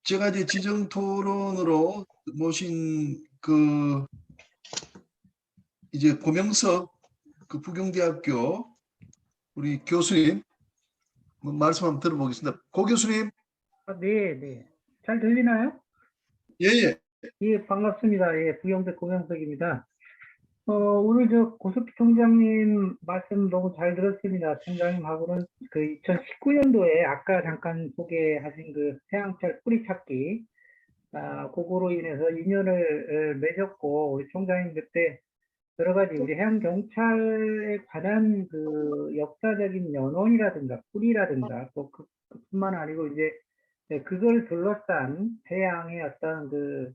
제가 이제 지정 토론으로 모신 그 이제 고명석 그 부경대학교 우리 교수님 말씀 한번 들어보겠습니다. 고 교수님. 네, 네. 잘 들리나요? 예. 예, 반갑습니다. 예, 부경대 고명석입니다. 오늘 저 고석희 총장님 말씀 너무 잘 들었습니다. 총장님하고는 그 2019년도에 아까 잠깐 소개하신 그 해양철 뿌리찾기, 그거로 인해서 인연을 맺었고, 우리 총장님 그때 여러 가지 우리 해양경찰에 관한 그 역사적인 연원이라든가 뿌리라든가 또 그뿐만 아니고 이제 그걸 둘러싼 해양의 어떤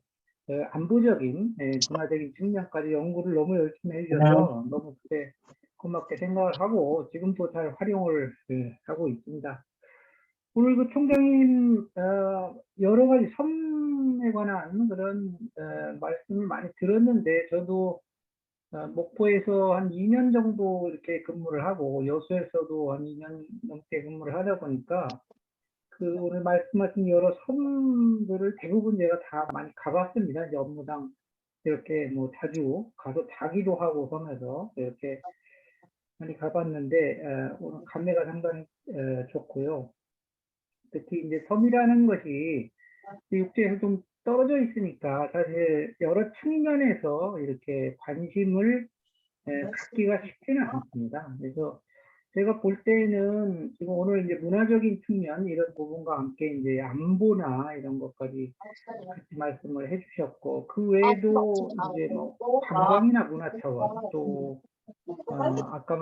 안보적인 문화적인 측면까지 연구를 너무 열심히 해주셔서 너무 그때 고맙게 생각을 하고 지금도 잘 활용을 하고 있습니다. 오늘 그 총장님 여러 가지 섬에 관한 그런 말씀을 많이 들었는데 저도 목포에서 한 2년 정도 이렇게 근무를 하고 여수에서도 한 2년 넘게 근무를 하다 보니까 그 오늘 말씀하신 여러 섬들을 대부분 제가 다 많이 가봤습니다. 이제 업무상 이렇게 뭐 자주 가서 자기도 하고 섬에서 이렇게 많이 가봤는데 오늘 감회가 상당히 좋고요. 특히 이제 섬이라는 것이 육지에서 좀 떨어져 있으니까 사실 여러 측면에서 이렇게 관심을 갖기가 쉽지는 않습니다. 그래서 제가 볼 때는 지금 오늘 이제 문화적인 측면 이런 부분과 함께 이제 안보나 이런 것까지 같이 말씀을 해주셨고 그 외에도 이제 뭐 관광이나 문화 차원 또 아까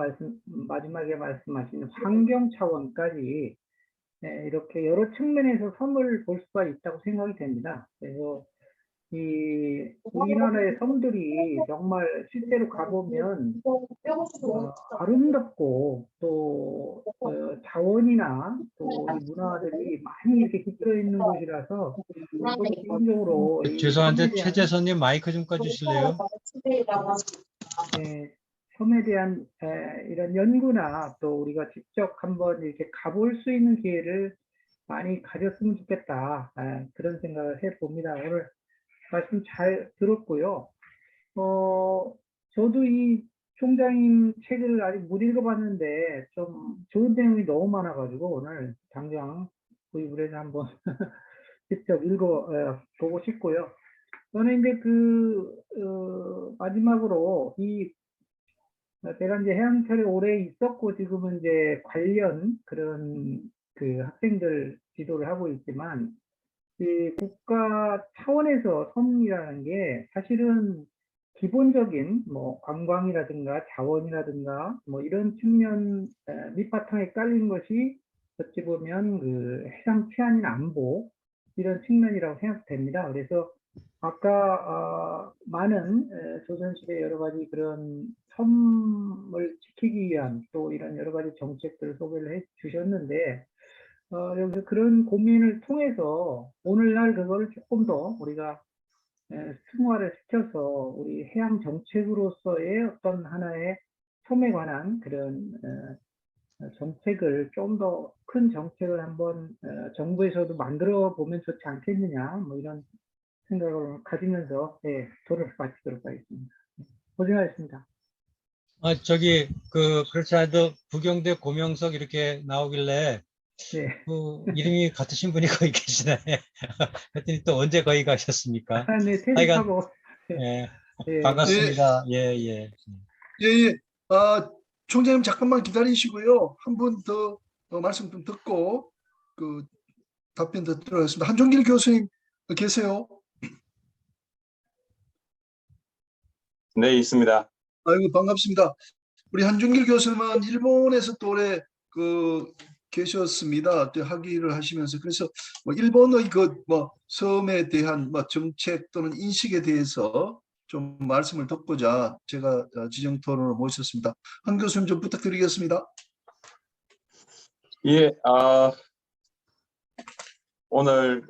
마지막에 말씀하신 환경 차원까지 이렇게 여러 측면에서 섬을 볼 수가 있다고 생각이 됩니다. 그래서 이 우리나라의 섬들이 정말 실제로 가보면 아름답고 또 자원이나 또 이 문화들이 많이 이렇게 깃들어 있는 곳이라서 저도 개인적으로 죄송한데 최재선님 마이크 좀 꺼주실래요? 섬에 대한 이런 연구나 또 우리가 직접 한번 이렇게 가볼 수 있는 기회를 많이 가졌으면 좋겠다 그런 생각을 해봅니다. 오늘 말씀 잘 들었고요. 저도 이 총장님 책을 아직 못 읽어봤는데 좀 좋은 내용이 너무 많아가지고 오늘 당장 구입을 해서 한번 직접 읽어보고 싶고요. 저는 이제 마지막으로 제가 이제 해양철에 오래 있었고 지금은 이제 관련 그런 그 학생들 지도를 하고 있지만 이 국가 차원에서 섬이라는 게 사실은 기본적인 뭐 관광이라든가 자원이라든가 뭐 이런 측면 밑바탕에 깔린 것이 어찌 보면 그 해상 치안인 안보 이런 측면이라고 생각됩니다. 그래서 아까 많은 조선시대 여러 가지 그런 섬을 지키기 위한 또 이런 여러 가지 정책들을 소개를 해 주셨는데 여기서 그런 고민을 통해서 오늘날 그걸 조금 더 우리가 승화를 시켜서 우리 해양 정책으로서의 어떤 하나의 섬에 관한 그런 정책을 좀 더 큰 정책을 한번 정부에서도 만들어 보면 좋지 않겠느냐 뭐 이런 생각을 가지면서 토론을 마치도록 하겠습니다. 고생하셨습니다. 그렇지 않아도 부경대 고명석 이렇게 나오길래 네. 그 이름이 같으신 분이 거기 계시네. 하여튼 또 언제 거기 가셨습니까? 네, 퇴직하고. 반갑습니다. 예. 총장님 잠깐만 기다리시고요. 한 분 더 말씀 좀 듣고 그 답변 더 들어가겠습니다. 한종길 교수님 계세요? 네, 있습니다. 아이고 반갑습니다. 우리 한종길 교수님은 일본에서 또 오래 계셨습니다. 학위를 하시면서 그래서 뭐 일본의 뭐 섬에 대한 뭐 정책 또는 인식에 대해서 좀 말씀을 듣고자 제가 지정 토론을 모셨습니다. 한 교수님 좀 부탁드리겠습니다. 예, 오늘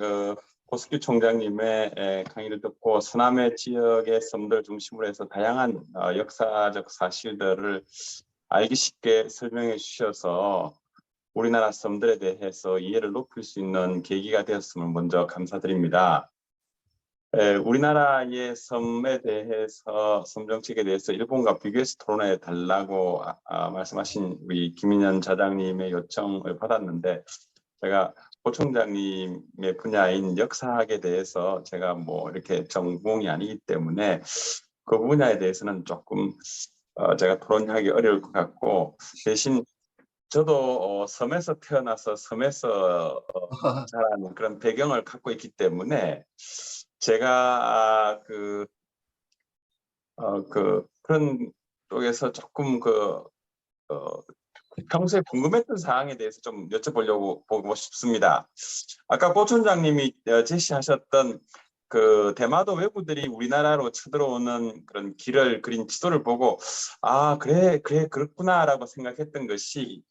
고석희 총장님의 강의를 듣고 서남해 지역의 섬들 중심으로 해서 다양한 역사적 사실들을 알기 쉽게 설명해 주셔서 우리나라 섬들에 대해서 이해를 높일 수 있는 계기가 되었음을 먼저 감사드립니다. 우리나라의 섬에 대해서, 섬 정책에 대해서 일본과 비교해서 토론해 달라고 말씀하신 우리 김인현 차장님의 요청을 받았는데, 제가 고 총장님의 분야인 역사학에 대해서 제가 뭐 이렇게 전공이 아니기 때문에 그 분야에 대해서는 조금 제가 토론하기 어려울 것 같고, 대신 저도 섬에서 태어나서 섬에서 자란 그런 배경을 갖고 있기 때문에 제가 그런 쪽에서 조금 평소에 궁금했던 사항에 대해서 좀 여쭤보려고 보고 싶습니다. 아까 고 총장님이 제시하셨던 그 대마도 왜구들이 우리나라로 쳐들어오는 그런 길을 그린 지도를 보고 그래 그렇구나라고 생각했던 것이,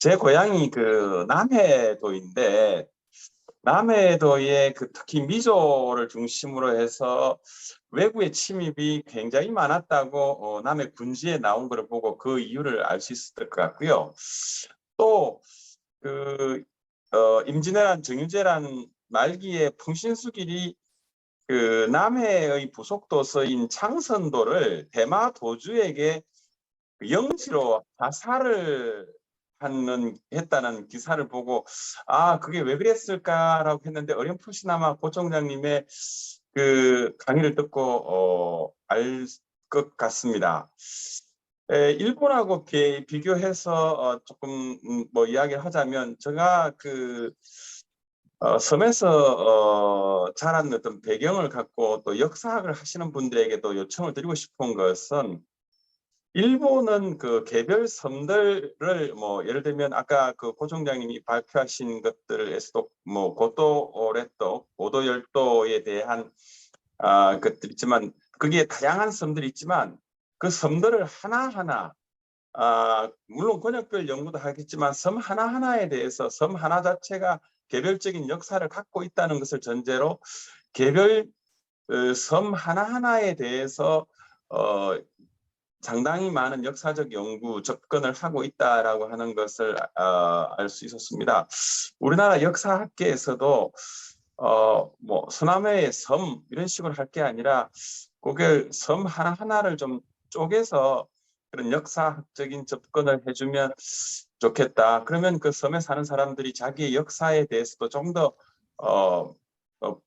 제 고향이 그 남해도인데, 남해도에 특히 미조를 중심으로 해서 외구의 침입이 굉장히 많았다고 남해 군지에 나온 것을 보고 그 이유를 알 수 있을 것 같고요. 또 임진왜란 정유재란 말기에 풍신수길이 그 남해의 부속도서인 창선도를 대마도주에게 영지로 자살을 했다는 기사를 보고 그게 왜 그랬을까라고 했는데, 어렴풋이나마 고 총장님의 그 강의를 듣고 알 것 같습니다. 일본하고 비교해서 조금 뭐 이야기를 하자면, 제가 섬에서 자란 어떤 배경을 갖고 또 역사학을 하시는 분들에게도 요청을 드리고 싶은 것은, 일본은 그 개별 섬들을 뭐 예를 들면 아까 그 고 총장님이 발표하신 것들에서도 뭐 고도레도, 고도열도에 대한 것들 있지만, 거기에 다양한 섬들이 있지만 그 섬들을 하나하나 물론 권역별 연구도 하겠지만 섬 하나하나에 대해서 섬 하나 자체가 개별적인 역사를 갖고 있다는 것을 전제로 개별 섬 하나하나에 대해서 상당히 많은 역사적 연구 접근을 하고 있다라고 하는 것을 알 수 있었습니다. 우리나라 역사학계에서도 뭐 소남해의 섬 이런 식으로 할 게 아니라 그걸 섬 하나하나를 좀 쪼개서 그런 역사학적인 접근을 해주면 좋겠다. 그러면 그 섬에 사는 사람들이 자기의 역사에 대해서도 좀 더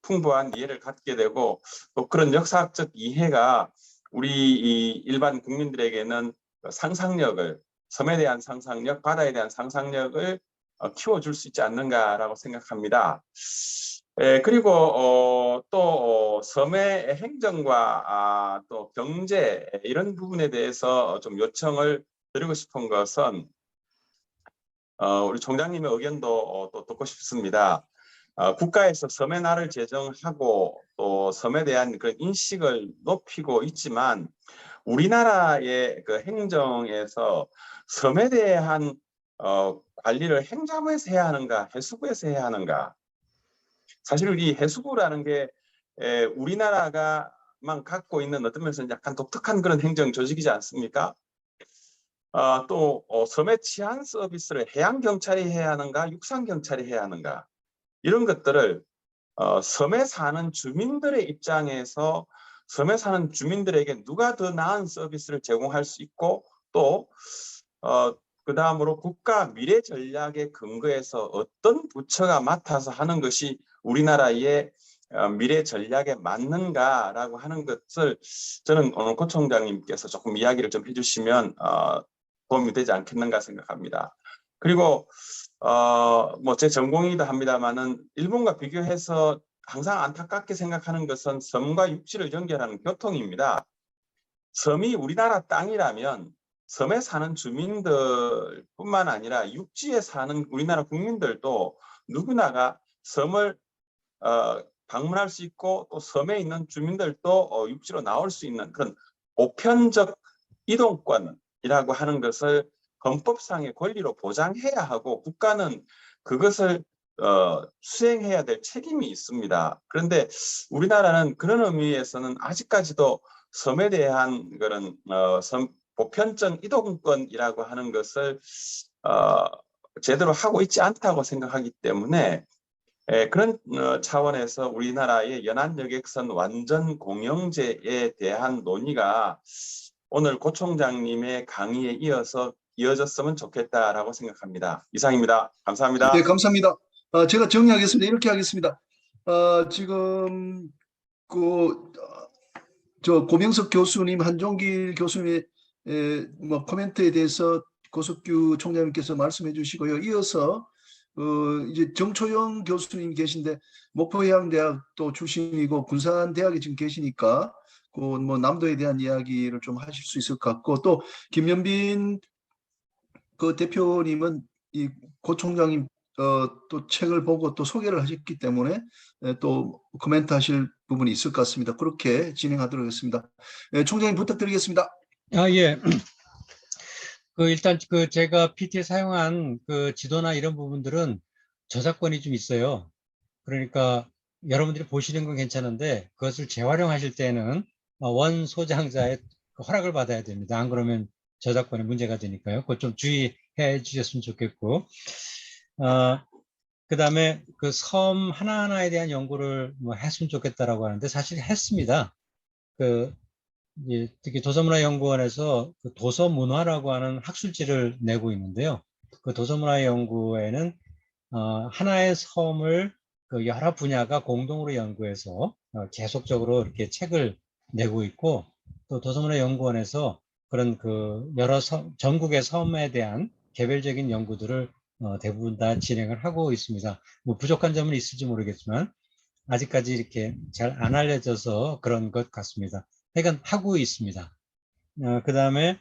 풍부한 이해를 갖게 되고, 또 그런 역사학적 이해가 우리 이 일반 국민들에게는 상상력을, 섬에 대한 상상력, 바다에 대한 상상력을 키워줄 수 있지 않는가라고 생각합니다. 그리고 또 섬의 행정과 또 경제 이런 부분에 대해서 좀 요청을 드리고 싶은 것은, 우리 총장님의 의견도 또 듣고 싶습니다. 국가에서 섬의 날을 제정하고 또 섬에 대한 그런 인식을 높이고 있지만, 우리나라의 그 행정에서 섬에 대한 관리를 행자부에서 해야 하는가, 해수부에서 해야 하는가? 사실 우리 해수부라는 게 우리나라가만 갖고 있는 어떤 면에서 약간 독특한 그런 행정 조직이지 않습니까? 또 섬의 치안 서비스를 해양 경찰이 해야 하는가, 육상 경찰이 해야 하는가? 이런 것들을 섬에 사는 주민들의 입장에서 섬에 사는 주민들에게 누가 더 나은 서비스를 제공할 수 있고, 또 그 다음으로 국가 미래 전략에 근거해서 어떤 부처가 맡아서 하는 것이 우리나라의 미래 전략에 맞는가라고 하는 것을 저는 오늘 고 총장님께서 조금 이야기를 좀 해주시면 도움이 되지 않겠는가 생각합니다. 그리고 뭐 제 전공이기도 합니다만은, 일본과 비교해서 항상 안타깝게 생각하는 것은 섬과 육지를 연결하는 교통입니다. 섬이 우리나라 땅이라면 섬에 사는 주민들뿐만 아니라 육지에 사는 우리나라 국민들도 누구나가 섬을 방문할 수 있고, 또 섬에 있는 주민들도 육지로 나올 수 있는 그런 보편적 이동권이라고 하는 것을 헌법상의 권리로 보장해야 하고, 국가는 그것을 수행해야 될 책임이 있습니다. 그런데 우리나라는 그런 의미에서는 아직까지도 섬에 대한 그런 보편적 이동권이라고 하는 것을 제대로 하고 있지 않다고 생각하기 때문에 그런 차원에서 우리나라의 연안여객선 완전 공영제에 대한 논의가 오늘 고 총장님의 강의에 이어졌으면 좋겠다라고 생각합니다. 이상입니다. 감사합니다. 네, 감사합니다. 제가 정리하겠습니다. 이렇게 하겠습니다. 지금 저 고명석 교수님, 한종길 교수님의 뭐 코멘트에 대해서 고석규 총장님께서 말씀해 주시고요. 이어서 이제 정초영 교수님 계신데 목포해양대학도 출신이고 군산대학에 지금 계시니까 그 뭐 남도에 대한 이야기를 좀 하실 수 있을 것 같고, 또 김연빈 그 대표님은 이 고 총장님 또 책을 보고 또 소개를 하셨기 때문에 또 코멘트 하실 부분이 있을 것 같습니다. 그렇게 진행하도록 하겠습니다. 총장님 부탁드리겠습니다. 예. 일단 제가 PT에 사용한 그 지도나 이런 부분들은 저작권이 좀 있어요. 그러니까 여러분들이 보시는 건 괜찮은데 그것을 재활용하실 때는 원 소장자의 허락을 받아야 됩니다. 안 그러면 저작권에 문제가 되니까요. 그거 좀 주의해 주셨으면 좋겠고, 그다음에 그 섬 하나하나에 대한 연구를 뭐 했으면 좋겠다라고 하는데 사실 했습니다. 특히 도서문화연구원에서 그 도서문화라고 하는 학술지를 내고 있는데요. 그 도서문화연구에는 하나의 섬을 그 여러 분야가 공동으로 연구해서 계속적으로 이렇게 책을 내고 있고, 또 도서문화연구원에서 그런 그 여러 전국의 섬에 대한 개별적인 연구들을 대부분 다 진행을 하고 있습니다. 뭐 부족한 점은 있을지 모르겠지만 아직까지 이렇게 잘 안 알려져서 그런 것 같습니다. 그러니까 하고 있습니다. 그 다음에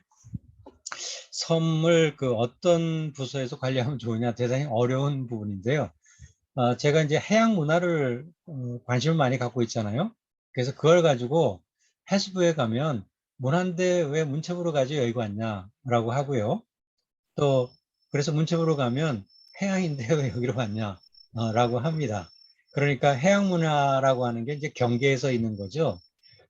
섬을 그 어떤 부서에서 관리하면 좋으냐, 대단히 어려운 부분인데요. 제가 이제 해양 문화를 관심을 많이 갖고 있잖아요. 그래서 그걸 가지고 해수부에 가면 문화인데 왜 문체부로 가지 여기가 왔냐라고 하고요. 또 그래서 문체부로 가면 해양인데 왜 여기로 왔냐라고 합니다. 그러니까 해양 문화라고 하는 게 이제 경계에서 있는 거죠.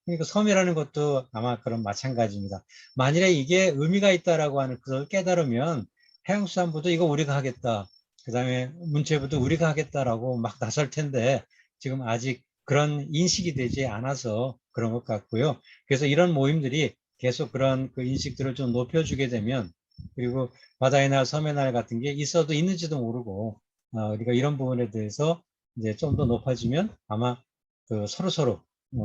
그러니까 섬이라는 것도 아마 그런 마찬가지입니다. 만일에 이게 의미가 있다라고 하는 그걸 깨달으면 해양수산부도 이거 우리가 하겠다, 그 다음에 문체부도 우리가 하겠다라고 막 나설 텐데 지금 아직 그런 인식이 되지 않아서 그런 것 같고요. 그래서 이런 모임들이 계속 그런 그 인식들을 좀 높여주게 되면, 그리고 바다의 날, 섬의 날 같은 게 있어도 있는지도 모르고 우리가 이런 부분에 대해서 이제 좀 더 높아지면 아마 그 서로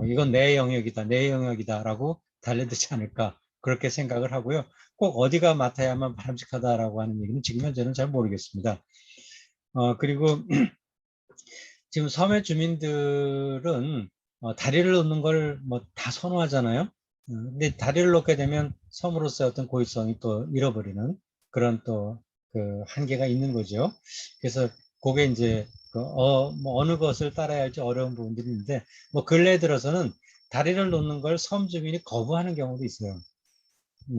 이건 내 영역이다, 내 영역이다라고 달려들지 않을까, 그렇게 생각을 하고요. 꼭 어디가 맡아야만 바람직하다라고 하는 얘기는 지금 현재는 잘 모르겠습니다. 그리고 지금 섬의 주민들은 다리를 놓는 걸 뭐 다 선호하잖아요. 근데 다리를 놓게 되면 섬으로서의 어떤 고유성이 또 잃어버리는 그런 또 그 한계가 있는 거죠. 그래서 그게 이제 뭐 어느 것을 따라야 할지 어려운 부분들이 있는데, 뭐 근래 들어서는 다리를 놓는 걸 섬 주민이 거부하는 경우도 있어요.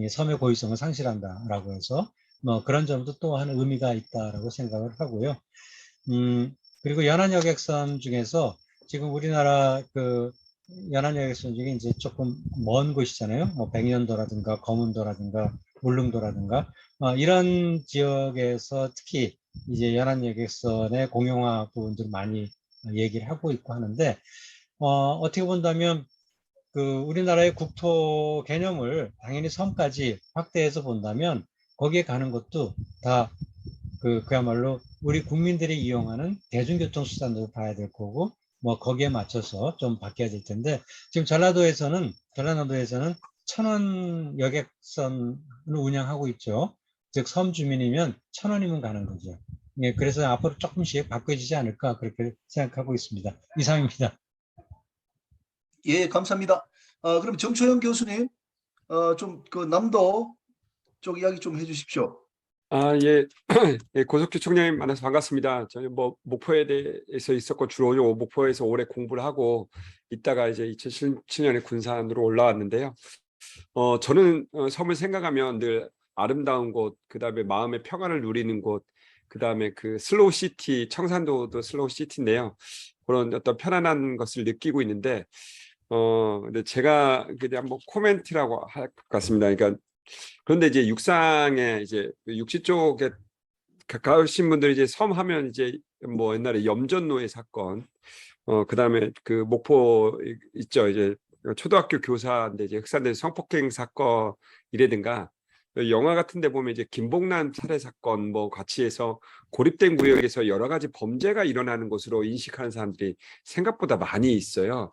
이 섬의 고유성을 상실한다라고 해서 뭐 그런 점도 또한 의미가 있다라고 생각을 하고요. 그리고 연안여객선 중에서 지금 우리나라 그 연안여객선 중에 이제 조금 먼 곳이잖아요. 뭐 백년도라든가 거문도라든가 울릉도라든가 이런 지역에서 특히 이제 연안여객선의 공용화 부분들 많이 얘기를 하고 있고 하는데, 어떻게 본다면 그 우리나라의 국토 개념을 당연히 섬까지 확대해서 본다면 거기에 가는 것도 다 그야말로 우리 국민들이 이용하는 대중교통 수단으로 봐야 될 거고, 뭐 거기에 맞춰서 좀 바뀌어야 될 텐데, 지금 전라도에서는 천원 여객선을 운영하고 있죠. 즉 섬 주민이면 1,000원이면 가는 거죠. 예, 그래서 앞으로 조금씩 바뀌어지지 않을까 그렇게 생각하고 있습니다. 이상입니다. 예, 감사합니다. 그럼 정초영 교수님, 좀 그 남도 쪽 이야기 좀 해주십시오. 예. 예, 고석규 총장님 만나서 반갑습니다. 저는 뭐 목포에 대해서 있었고 주로 목포에서 오래 공부를 하고 있다가 이제 2017년에 군산으로 올라왔는데요. 저는 섬을 생각하면 늘 아름다운 곳, 그다음에 마음의 평안을 누리는 곳, 그다음에 그 슬로우 시티, 청산도도 슬로우 시티인데요. 그런 어떤 편안한 것을 느끼고 있는데, 근데 제가 그냥 뭐 코멘트라고 할 것 같습니다. 그러니까 그런데 이제 육상에 이제 육지 쪽에 가까우신 분들이 이제 섬 하면 이제 뭐 옛날에 염전노예 사건, 그다음에 그 목포 있죠. 이제 초등학교 교사인데 이제 흑산돼서 성폭행 사건이라든가 영화 같은 데 보면 이제 김봉남 살해 사건 뭐 같이 해서 고립된 구역에서 여러 가지 범죄가 일어나는 것으로 인식하는 사람들이 생각보다 많이 있어요.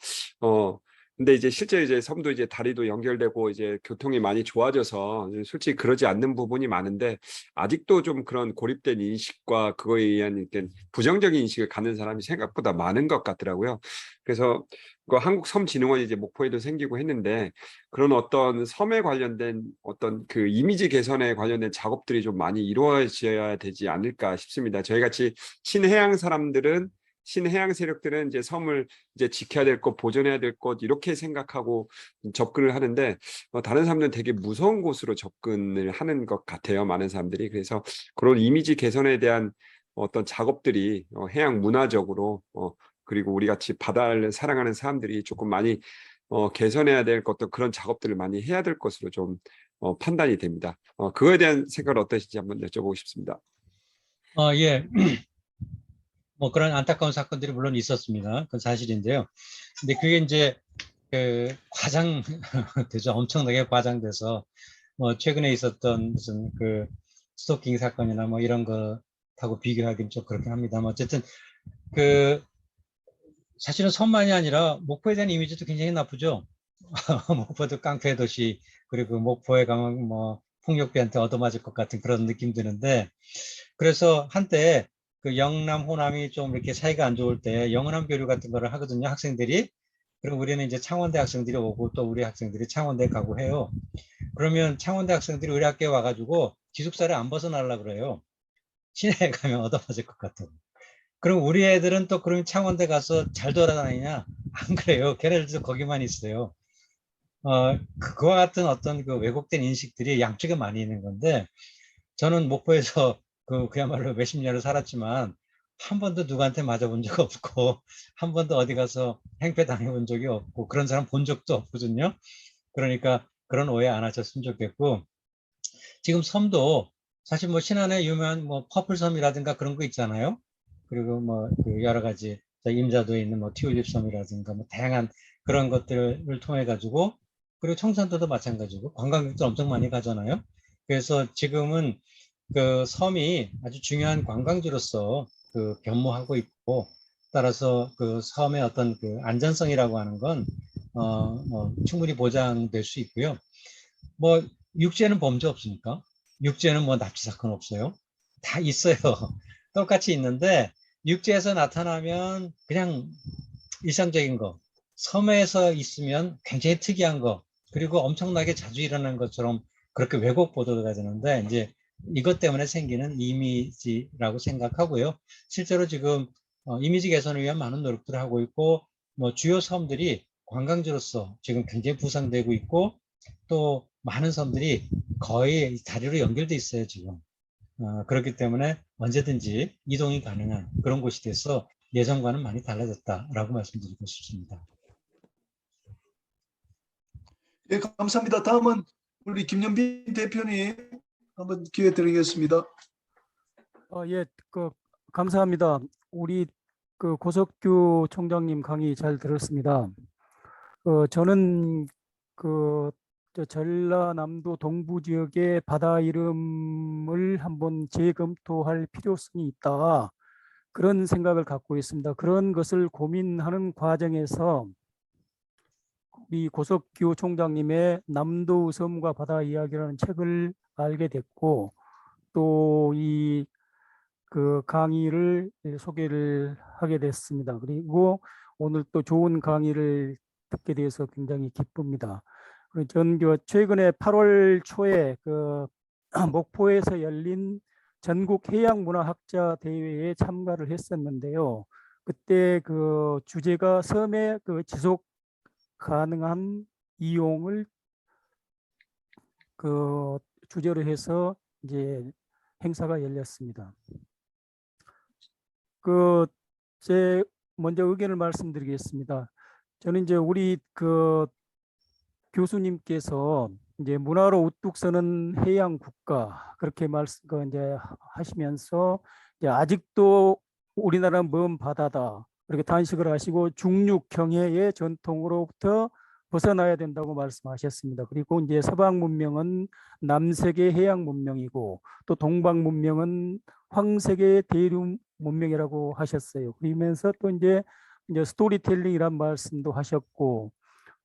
근데 이제 실제 이제 섬도 이제 다리도 연결되고 이제 교통이 많이 좋아져서 솔직히 그러지 않는 부분이 많은데 아직도 좀 그런 고립된 인식과 그거에 의한 이렇게 부정적인 인식을 갖는 사람이 생각보다 많은 것 같더라고요. 그래서 그 한국섬진흥원이 이제 목포에도 생기고 했는데 그런 어떤 섬에 관련된 어떤 그 이미지 개선에 관련된 작업들이 좀 많이 이루어져야 되지 않을까 싶습니다. 저희 같이 친해양 사람들은 친해양 세력들은 이제 섬을 이제 지켜야 될 것, 보존해야 될 것 이렇게 생각하고 접근을 하는데 다른 사람들은 되게 무서운 곳으로 접근을 하는 것 같아요. 많은 사람들이. 그래서 그런 이미지 개선에 대한 어떤 작업들이 해양 문화적으로 그리고 우리 같이 바다를 사랑하는 사람들이 조금 많이 개선해야 될 것도 그런 작업들을 많이 해야 될 것으로 좀 판단이 됩니다. 그거에 대한 생각은 어떠신지 한번 여쭤보고 싶습니다. 예. 뭐 그런 안타까운 사건들이 물론 있었습니다. 그건 사실인데요. 근데 그게 이제 그 과장되죠. 엄청나게 과장돼서 뭐 최근에 있었던 무슨 그 스토킹 사건이나 뭐 이런 것하고 비교하기는 좀 그렇긴 합니다만 어쨌든 그 사실은 섬만이 아니라 목포에 대한 이미지도 굉장히 나쁘죠. 목포도 깡패 도시, 그리고 목포에 가면 뭐 폭력배한테 얻어맞을 것 같은 그런 느낌 드는데, 그래서 한때 그 영남 호남이 좀 이렇게 사이가 안 좋을 때 영남 교류 같은 거를 하거든요, 학생들이. 그럼 우리는 이제 창원대 학생들이 오고 또 우리 학생들이 창원대 가고 해요. 그러면 창원대 학생들이 우리 학교에 와가지고 기숙사를 안 벗어나려고 그래요. 시내에 가면 얻어맞을 것 같아요. 그럼 우리 애들은 또 그러면 창원대 가서 잘 돌아다니냐? 안 그래요. 걔네들도 거기만 있어요. 그와 같은 어떤 그 왜곡된 인식들이 양쪽에 많이 있는 건데, 저는 목포에서 그야말로 몇십 년을 살았지만, 한 번도 누구한테 맞아본 적 없고, 한 번도 어디 가서 행패 당해본 적이 없고, 그런 사람 본 적도 없거든요. 그러니까 그런 오해 안 하셨으면 좋겠고, 지금 섬도 사실 뭐 신안에 유명한 뭐 퍼플섬이라든가 그런 거 있잖아요. 그리고 뭐 그 여러 가지 임자도에 있는 뭐 튤립 섬이라든가 뭐 다양한 그런 것들을 통해 가지고, 그리고 청산도도 마찬가지고 관광객들 엄청 많이 가잖아요. 그래서 지금은 그 섬이 아주 중요한 관광지로서 그 변모하고 있고, 따라서 그 섬의 어떤 그 안전성이라고 하는 건 충분히 보장될 수 있고요. 뭐 육지에는 범죄 없습니까? 육지에는 뭐 납치 사건 없어요? 다 있어요. 똑같이 있는데 육지에서 나타나면 그냥 일상적인 거, 섬에서 있으면 굉장히 특이한 거, 그리고 엄청나게 자주 일어나는 것처럼 그렇게 왜곡 보도가 되는데, 이제 이것 때문에 생기는 이미지라고 생각하고요. 실제로 지금 이미지 개선을 위한 많은 노력들을 하고 있고, 뭐 주요 섬들이 관광지로서 지금 굉장히 부상되고 있고, 또 많은 섬들이 거의 다리로 연결돼 있어요, 지금. 그렇기 때문에 언제든지 이동이 가능한 그런 곳이 돼서 예전과는 많이 달라졌다라고 말씀드리고 싶습니다. 예, 감사합니다. 다음은 우리 김연빈 대표님 한번 기회 드리겠습니다. 예, 감사합니다. 우리 고석규 총장님 강의 잘 들었습니다. 저는 저 전라남도 동부 지역의 바다 이름을 한번 재검토할 필요성이 있다, 그런 생각을 갖고 있습니다. 그런 것을 고민하는 과정에서 우리 고석규 총장님의 남도 섬과 바다 이야기라는 책을 알게 됐고, 또 그 강의를 소개를 하게 됐습니다. 그리고 오늘 또 좋은 강의를 듣게 돼서 굉장히 기쁩니다. 전 최근에 8월 초에 목포에서 열린 전국 해양문화학자 대회에 참가를 했었는데요. 그때 그 주제가 섬의 그 지속 가능한 이용을 주제로 해서 이제 행사가 열렸습니다. 제 먼저 의견을 말씀드리겠습니다. 저는 이제 우리 교수님께서 이제 문화로 우뚝 서는 해양 국가 그렇게 이제 하시면서 이제 아직도 우리나라 먼 바다다 그렇게 단식을 하시고 중륙 경해의 전통으로부터 벗어나야 된다고 말씀하셨습니다. 그리고 이제 서방 문명은 남세계 해양 문명이고 또 동방 문명은 황세계 대륙 문명이라고 하셨어요. 그러면서 또 이제 스토리텔링이란 말씀도 하셨고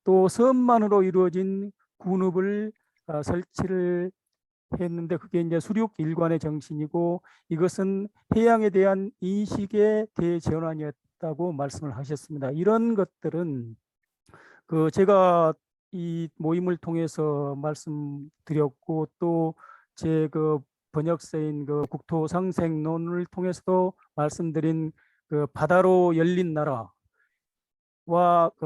또 섬만으로 이루어진 군읍을 설치를 했는데 그게 이제 수륙 일관의 정신이고 이것은 해양에 대한 인식의 대전환이었다고 말씀을 하셨습니다. 이런 것들은 제가 이 모임을 통해서 말씀드렸고 또 제 번역서인 국토상생론을 통해서도 말씀드린 바다로 열린 나라와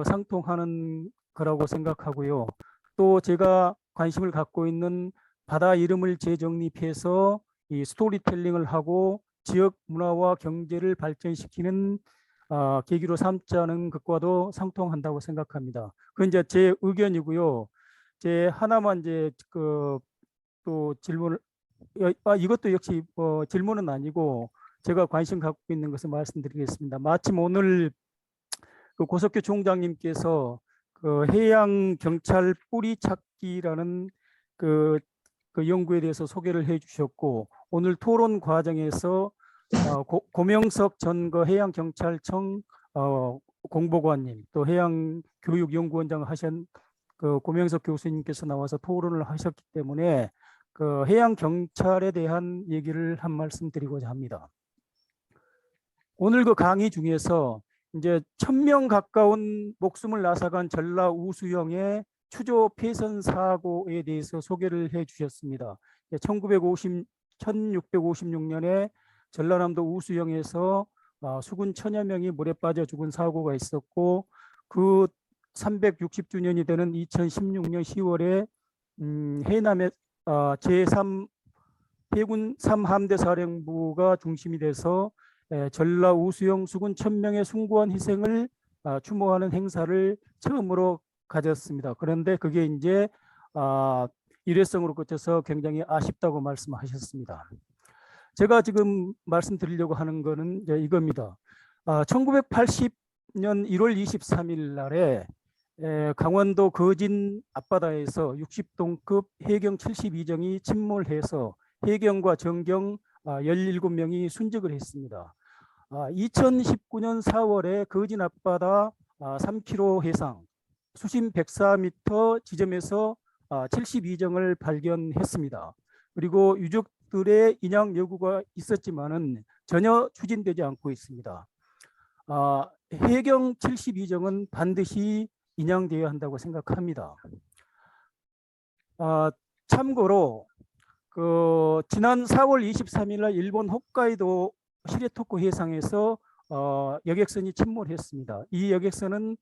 상통하는 거라고 생각하고요. 또 제가 관심을 갖고 있는 바다 이름을 재정립해서 이 스토리텔링을 하고 지역 문화와 경제를 발전시키는 계기로 삼자는 것과도 상통한다고 생각합니다. 그건 이제 제 의견이고요. 제 하나만 이제 또 질문을 이것도 역시 질문은 아니고 제가 관심 갖고 있는 것을 말씀드리겠습니다. 마침 오늘 고석규 총장님께서 해양 경찰 뿌리 찾기라는 그 연구에 대해서 소개를 해주셨고 오늘 토론 과정에서 고명석 전 해양경찰청 공보관님 또 해양교육연구원장 하신 고명석 교수님께서 나와서 토론을 하셨기 때문에 해양경찰에 대한 얘기를 한 말씀 드리고자 합니다. 오늘 강의 중에서 이제 1000명 가까운 목숨을 앗아간 전라 우수영의 추조 폐선 사고에 대해서 소개를 해 주셨습니다. 1656년에 전라남도 우수영에서 수군 1000여 명이 물에 빠져 죽은 사고가 있었고 그 360주년이 되는 2016년 10월에 해남의 제3 해군 3함대 사령부가 중심이 돼서 전라 우수영 수군 1000명의 숭고한 희생을 추모하는 행사를 처음으로 가졌습니다. 그런데 그게 이제 일회성으로 그쳐서 굉장히 아쉽다고 말씀하셨습니다. 제가 지금 말씀드리려고 하는 거는 이제 이겁니다. 1980년 1월 23일 날에 강원도 거진 앞바다에서 60동급 해경 72정이 침몰해서 해경과 정경 17명이 순직을 했습니다. 2019년 4월에 거진 앞바다 3km 해상 수심 104m 지점에서 72정을 발견했습니다. 그리고 유족들의 인양 요구가 있었지만은 전혀 추진되지 않고 있습니다. 해경 72정은 반드시 인양되어야 한다고 생각합니다. 참고로 지난 4월 23일 날 일본 홋카이도 시레토쿠 해상에서 여객선이 침몰했습니다. 이 여객선은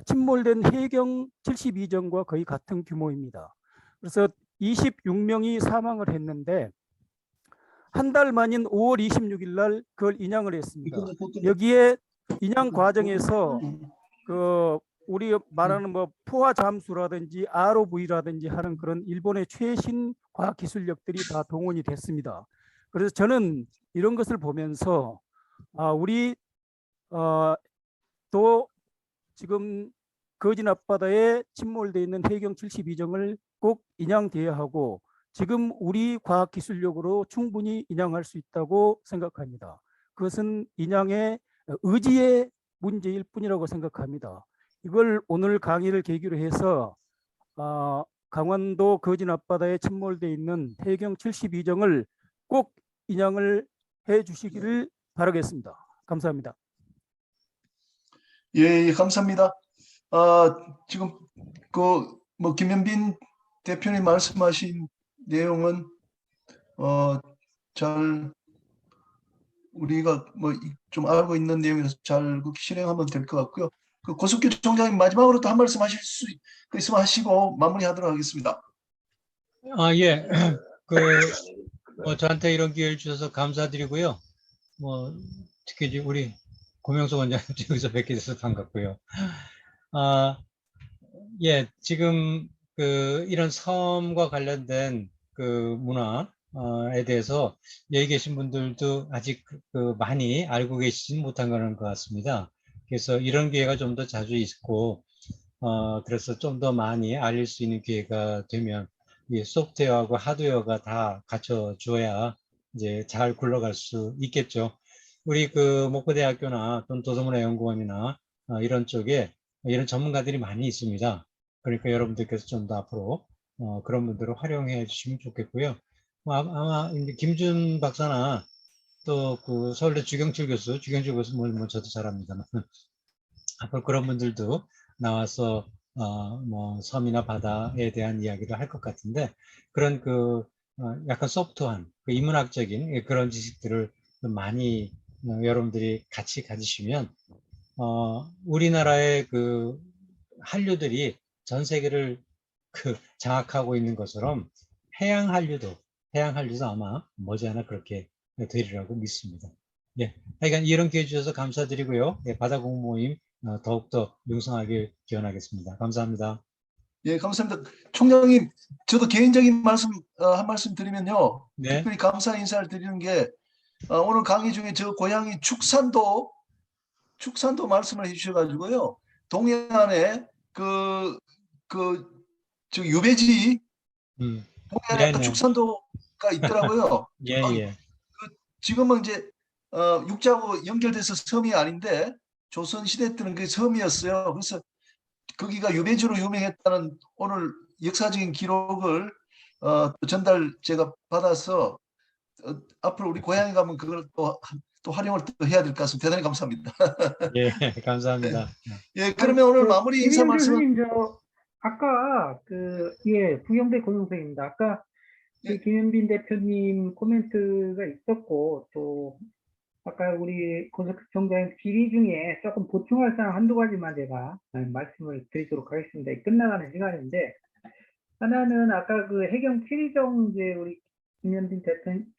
침몰된 해경 72정과 거의 같은 규모입니다. 그래서 26명이 사망을 했는데 한 달 만인 5월 26일 날 그걸 인양을 했습니다. 여기에 인양 과정에서 우리 말하는 포화 잠수라든지 ROV라든지 하는 그런 일본의 최신 과학 기술력들이 다 동원이 됐습니다. 그래서 저는 이런 것을 보면서 우리 또 지금 거진 앞바다에 침몰되어 있는 해경 72정을 꼭 인양되어야 하고 지금 우리 과학 기술력으로 충분히 인양할 수 있다고 생각합니다. 그것은 인양의 의지의 문제일 뿐이라고 생각합니다. 이걸 오늘 강의를 계기로 해서 강원도 거진 앞바다에 침몰되어 있는 해경 72정을 꼭 인양을 해 주시기를 바라겠습니다. 감사합니다. 예, 감사합니다. 지금 김현빈 대표님 말씀하신 내용은 잘 우리가 좀 알고 있는 내용에서 잘 실행하면 될 것 같고요. 고석규 총장님 마지막으로 또 한 말씀 하실 수 있으면 하시고 마무리하도록 하겠습니다. 예. 저한테 이런 기회를 주셔서 감사드리고요. 특히 이제 우리 고명석 원장님 여기서 뵙게 돼서 반갑고요. 예, 지금 이런 섬과 관련된 그 문화에 대해서 여기 계신 분들도 아직 많이 알고 계시진 못한 거는 것 같습니다. 그래서 이런 기회가 좀 더 자주 있고, 그래서 좀 더 많이 알릴 수 있는 기회가 되면 이 소프트웨어하고 하드웨어가 다 갖춰줘야 이제 잘 굴러갈 수 있겠죠. 우리 목포대학교나 또는 도서문화연구원이나 이런 쪽에 이런 전문가들이 많이 있습니다. 그러니까 여러분들께서 좀 더 앞으로 그런 분들을 활용해 주시면 좋겠고요. 아마 이제 김준 박사나 또 서울대 주경철 교수 뭐 저도 잘 압니다만 앞으로 그런 분들도 나와서 뭐 섬이나 바다에 대한 이야기를 할 것 같은데 그런 약간 소프트한 인문학적인 그런 지식들을 좀 많이 여러분들이 같이 가지시면 우리나라의 한류들이 전 세계를 장악하고 있는 것처럼 해양 한류도 아마 머지않아 그렇게 되리라고 믿습니다. 예, 하여간 이런 기회 주셔서 감사드리고요. 예, 바다공부 모임 더욱더 융성하길 기원하겠습니다. 감사합니다. 예, 감사합니다. 총장님, 저도 개인적인 말씀 한 말씀 드리면요. 네. 특별히 감사 인사를 드리는 게 오늘 강의 중에 저 고향이 축산도 말씀을 해주셔가지고요. 동해안에 저 유배지 동해안에 아까 네네. 축산도가 있더라고요. 예, 예. 지금은 이제 육지하고 연결돼서 섬이 아닌데 조선 시대 때는 그게 섬이었어요. 그래서 거기가 유배지로 유명했다는 오늘 역사적인 기록을 전달 제가 받아서 앞으로 우리 고향에 가면 그걸 또 활용을 또 해야 될 것 같습니다. 대단히 감사합니다. 예, 감사합니다. 예, 그러면 오늘 마무리 인사 김희영 말씀은 교수님, 아까 부영대 고용생입니다. 아까 예. 김현빈 대표님 코멘트가 있었고, 또 아까 우리 고석희 총장님 질의 중에 조금 보충할 사항 한두 가지만 제가 말씀을 드리도록 하겠습니다. 끝나가는 시간인데, 하나는 아까 해경 최리정 이제 우리 김현빈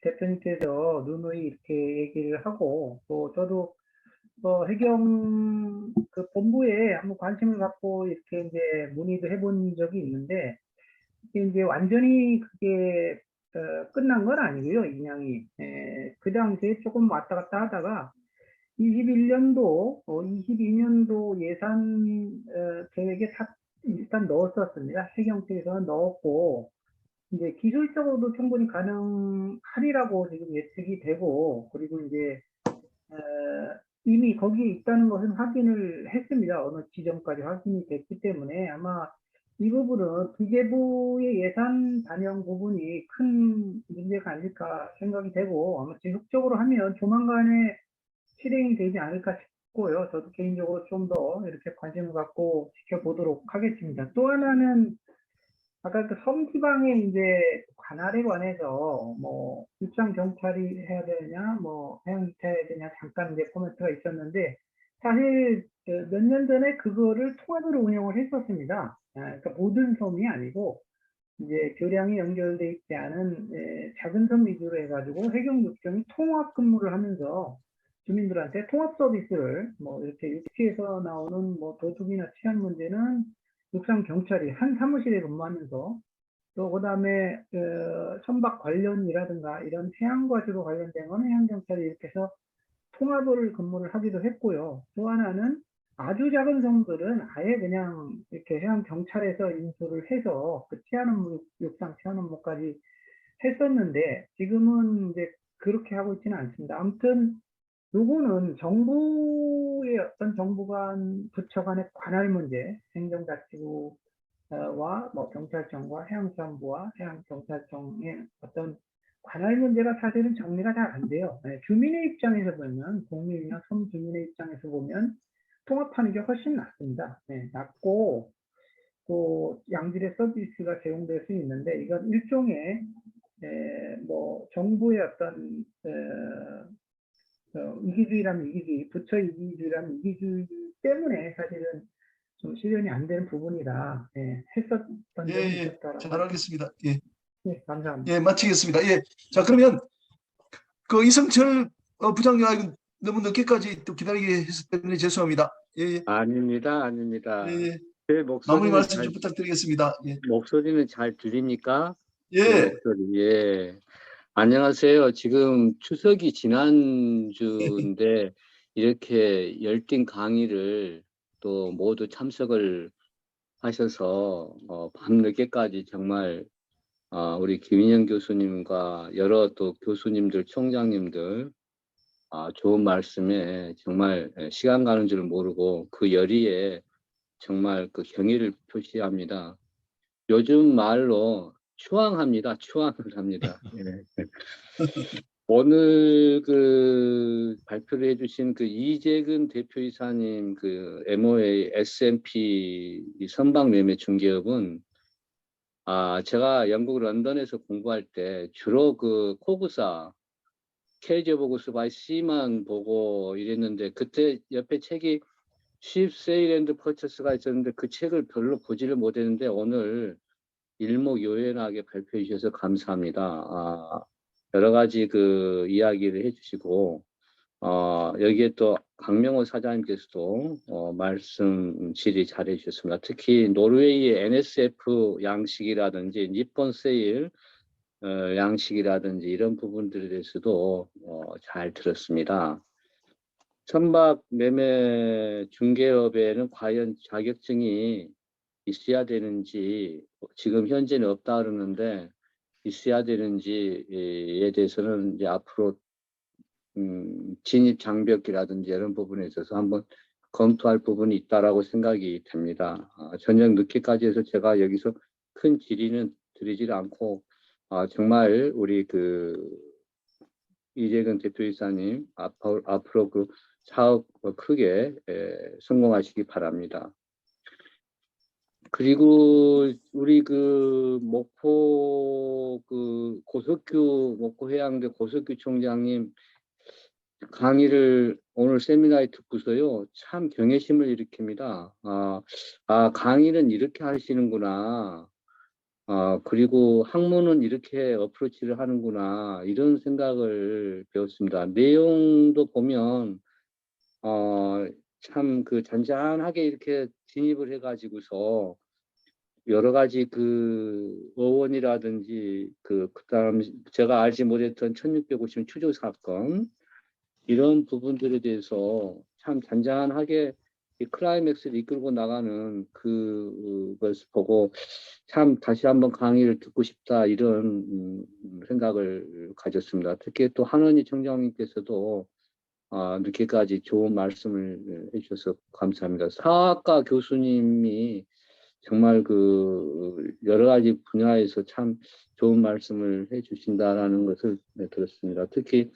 대표님께서 누누이 이렇게 얘기를 하고, 또 저도 해경 본부에 한번 관심을 갖고 이렇게 이제 문의도 해본 적이 있는데, 이게 이제 완전히 그게 끝난 건 아니고요, 인양이. 그 당시에 조금 왔다 갔다 하다가 22년도 예산 계획에 일단 넣었었습니다. 해경청에서는 넣었고, 이제 기술적으로도 충분히 가능하리라고 지금 예측이 되고, 그리고 이제 이미 거기에 있다는 것은 확인을 했습니다. 어느 지점까지 확인이 됐기 때문에 아마 이 부분은 기재부의 예산 반영 부분이 큰 문제가 아닐까 생각이 되고, 아마 지속적으로 하면 조만간에 실행이 되지 않을까 싶고요. 저도 개인적으로 좀 더 이렇게 관심을 갖고 지켜보도록 하겠습니다. 또 하나는 아까 섬 지방에 이제 관할에 관해서 뭐 입장 경찰이 해야 되느냐, 뭐 해양이 해야 되냐 잠깐 이제 코멘트가 있었는데, 사실 몇 년 전에 그거를 통합으로 운영을 했었습니다. 그러니까 모든 섬이 아니고 이제 교량이 연결돼 있지 않은 작은 섬 위주로 해가지고 해경육청이 통합 근무를 하면서 주민들한테 통합 서비스를 뭐 이렇게 육지에서 나오는 뭐 도둑이나 치안 문제는 육상 경찰이 한 사무실에 근무하면서, 또 그다음에 선박 관련이라든가 이런 해양과 주로 관련된 건 해양 경찰이 이렇게 해서 통합을 근무를 하기도 했고요. 또 하나는 아주 작은 섬들은 아예 그냥 이렇게 해양 경찰에서 인수를 해서 육상 치안 업무까지 했었는데, 지금은 이제 그렇게 하고 있지는 않습니다. 아무튼 요거는 정부의 어떤 정부 간 부처 간의 관할 문제, 행정자치부와 뭐 경찰청과 해양수산부와 해양경찰청의 어떤 관할 문제가 사실은 정리가 잘 안 돼요. 주민의 입장에서 보면, 국민이나 섬 주민의 입장에서 보면 통합하는 게 훨씬 낫습니다. 낫고 또 양질의 서비스가 제공될 수 있는데, 이건 일종의 뭐 정부의 어떤 이기주의라면 이기주의, 부처 이기주의라면 이기주의 때문에 사실은 좀 실현이 안 되는 부분이라 했었던 점이 있었다라고. 잘 알겠습니다. 예, 감사합니다. 예, 마치겠습니다. 예, 자 그러면 이성철 부장님 너무 늦게까지 또 기다리게 해서 때문에 죄송합니다. 예, 아닙니다. 예, 예. 제 마무리 목소리는 말씀 좀 부탁드리겠습니다. 예. 목소리는 잘 들립니까? 제 예. 목소리. 예. 안녕하세요. 지금 추석이 지난주인데 이렇게 열띤 강의를 또 모두 참석을 하셔서 밤늦게까지 정말 우리 김인영 교수님과 여러 또 교수님들, 총장님들 좋은 말씀에 정말 시간 가는 줄 모르고 그 열의에 정말 그 경의를 표시합니다. 요즘 말로 추앙합니다. 추앙을 합니다. 예. 오늘 그 발표를 해주신 그 이재근 대표이사님 그 MOA S&P 이 선박 매매 중개업은 제가 영국 런던에서 공부할 때 주로 그 코그사 케이지 오브 고스 바이 씨만 보고 이랬는데 그때 옆에 책이 Ship Sale and Purchase가 있었는데 그 책을 별로 보지를 못했는데 오늘 일목요연하게 발표해 주셔서 감사합니다. 여러 가지 그 이야기를 해주시고 여기에 또 강명호 사장님께서도 말씀 질의 잘해 주셨습니다. 특히 노르웨이의 NSF 양식이라든지 니폰 세일 양식이라든지 이런 부분들에 대해서도 잘 들었습니다. 선박 매매 중개업에는 과연 자격증이 있어야 되는지 지금 현재는 없다 그러는데 있어야 되는지에 대해서는 이제 앞으로 진입 장벽이라든지 이런 부분에 있어서 한번 검토할 부분이 있다라고 생각이 됩니다. 저녁 늦게까지 해서 제가 여기서 큰 질의는 드리지 않고 정말 우리 그 이재근 대표이사님 앞으로 그 사업 크게 성공하시기 바랍니다. 그리고 우리 그 목포 그 고석규 목포 해양대 고석규 총장님 강의를 오늘 세미나에 듣고서요 참 경외심을 일으킵니다. 강의는 이렇게 하시는구나. 그리고 학문은 이렇게 어프로치를 하는구나 이런 생각을 배웠습니다. 내용도 보면 참 그 잔잔하게 이렇게 진입을 해가지고서 여러 가지 그 어원이라든지 그다음 제가 알지 못했던 1650 추조 사건 이런 부분들에 대해서 참 잔잔하게 이 클라이맥스를 이끌고 나가는 그것을 보고 참 다시 한번 강의를 듣고 싶다 이런 생각을 가졌습니다. 특히 또 한원희 청장님께서도 늦게까지 좋은 말씀을 해주셔서 감사합니다. 사학과 교수님이 정말 그 여러 가지 분야에서 참 좋은 말씀을 해주신다라는 것을 들었습니다. 특히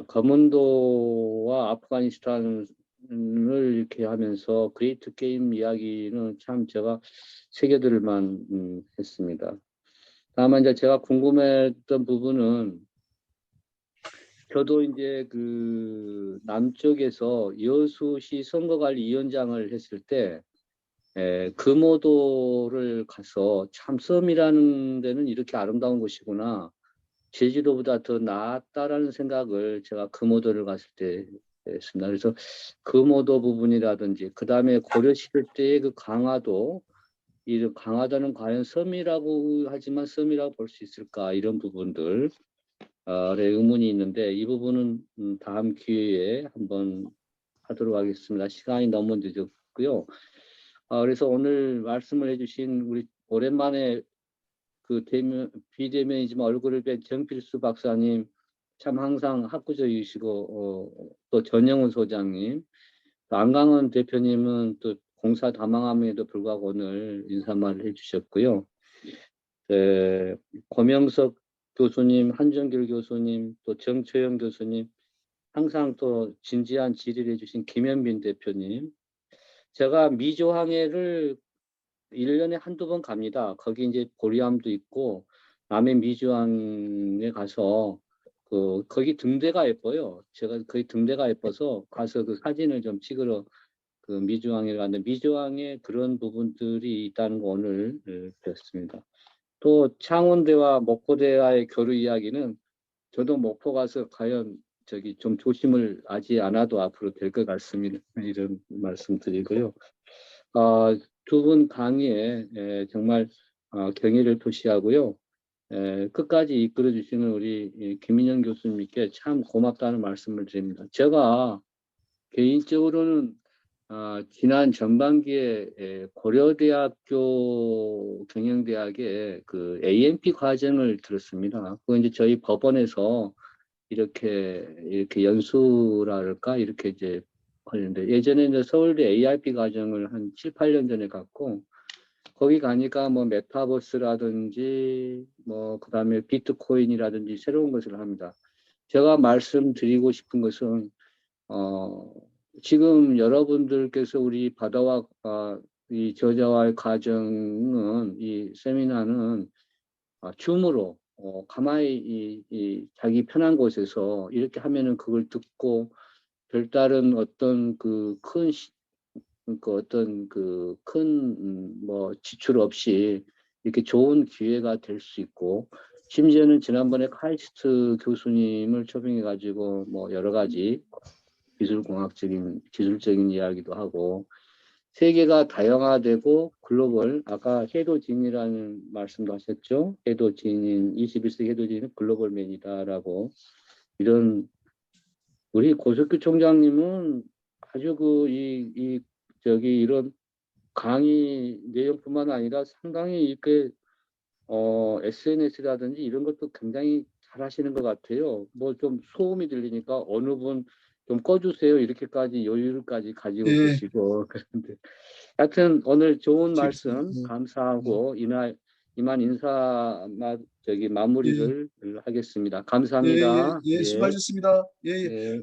거문도와 아프가니스탄을 이렇게 하면서 그레이트 게임 이야기는 참 제가 새겨들만 했습니다. 다만 이제 제가 궁금했던 부분은 저도 이제 그 남쪽에서 여수시 선거관리위원장을 했을 때 금오도를 가서 참 섬이라는 데는 이렇게 아름다운 곳이구나. 제주도보다 더 낫다라는 생각을 제가 금오도를 갔을 때 했습니다. 그래서 금오도 부분이라든지 그 다음에 고려시대 때의 그 강화도 이 강화도는 과연 섬이라고 하지만 섬이라고 볼 수 있을까 이런 부분들 의문이 있는데 이 부분은 다음 기회에 한번 하도록 하겠습니다. 시간이 너무 늦었고요. 그래서 오늘 말씀을 해주신 우리 오랜만에 그 비대면이지만 얼굴을 뵌 정필수 박사님 참 항상 학구적이시고 또 전영훈 소장님, 또 안강원 대표님은 또 공사 다망함에도 불구하고 오늘 인사말을 해주셨고요. 고명석 교수님, 한정길 교수님, 또 정초영 교수님, 항상 또 진지한 질의를 해주신 김현빈 대표님. 제가 미조항해를 1년에 한두 번 갑니다. 거기 이제 보리암도 있고 남해 미주항에 가서 거기 등대가 예뻐요. 제가 거기 등대가 예뻐서 가서 그 사진을 좀 찍으러 그 미주항에 갔는데 미주항에 그런 부분들이 있다는 거 오늘 배웠습니다. 또 창원대와 목포대와의 교류 이야기는 저도 목포 가서 과연 저기 좀 조심을 하지 않아도 앞으로 될 것 같습니다. 이런 말씀 드리고요. 두 분 강의에 정말 경의를 표시하고요. 끝까지 이끌어 주시는 우리 김인영 교수님께 참 고맙다는 말씀을 드립니다. 제가 개인적으로는 지난 전반기에 고려대학교 경영대학의 그 AMP 과정을 들었습니다. 그거 이제 저희 법원에서 이렇게 연수랄까 이렇게 이제 하는데, 예전에 이제 서울대 ARP 과정을 한 7, 8년 전에 갔고, 거기 가니까 뭐 메타버스라든지 뭐 그다음에 비트코인이라든지 새로운 것을 합니다. 제가 말씀드리고 싶은 것은 지금 여러분들께서 우리 바다와 이 저자와의 과정은, 이 세미나는 줌으로 가만히 이 자기 편한 곳에서 이렇게 하면은 그걸 듣고 별다른 어떤 뭐 지출 없이 이렇게 좋은 기회가 될 수 있고, 심지어는 지난번에 카이스트 교수님을 초빙해 가지고 뭐 여러 가지 기술적인 이야기도 하고, 세계가 다양화되고 글로벌, 아까 해도진이라는 말씀도 하셨죠. 21세기 해도진은 글로벌맨이다라고. 이런 우리 고석규 총장님은 아주 이런 강의 내용뿐만 아니라 상당히 이렇게 SNS라든지 이런 것도 굉장히 잘하시는 것 같아요. 뭐 좀 소음이 들리니까 어느 분 좀 꺼주세요 이렇게까지 여유를까지 가지고 예. 계시고. 그런데 하여튼 오늘 좋은 말씀 예. 감사하고 이만 마무리를 하겠습니다. 감사합니다. 예, 수고하셨습니다. 예.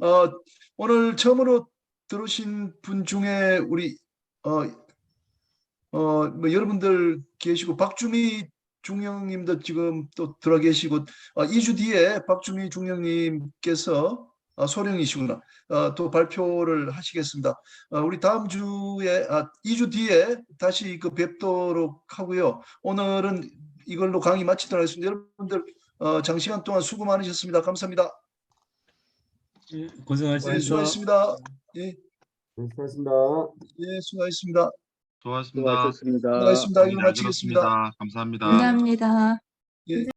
오늘 처음으로 들으신 분 중에 우리 뭐 여러분들 계시고, 박주미 중령님도 지금 또 들어 계시고, 2주 뒤에 박주미 중령님께서 소령이시구나. 또 발표를 하시겠습니다. 우리 다음 주에 2주 뒤에 다시 뵙도록 하고요. 오늘은 이걸로 강의 마치도록 하겠습니다. 여러분들 장시간 동안 수고 많으셨습니다. 감사합니다. 고생하셨습니다. 수고하셨습니다. 예, 수고하셨습니다. 예, 수고하셨습니다. 수고하셨습니다. 수고하셨습니다. 수고하셨습니다. 이거 잘 마치겠습니다. 들었습니다. 감사합니다. 예. 감사합니다. 예.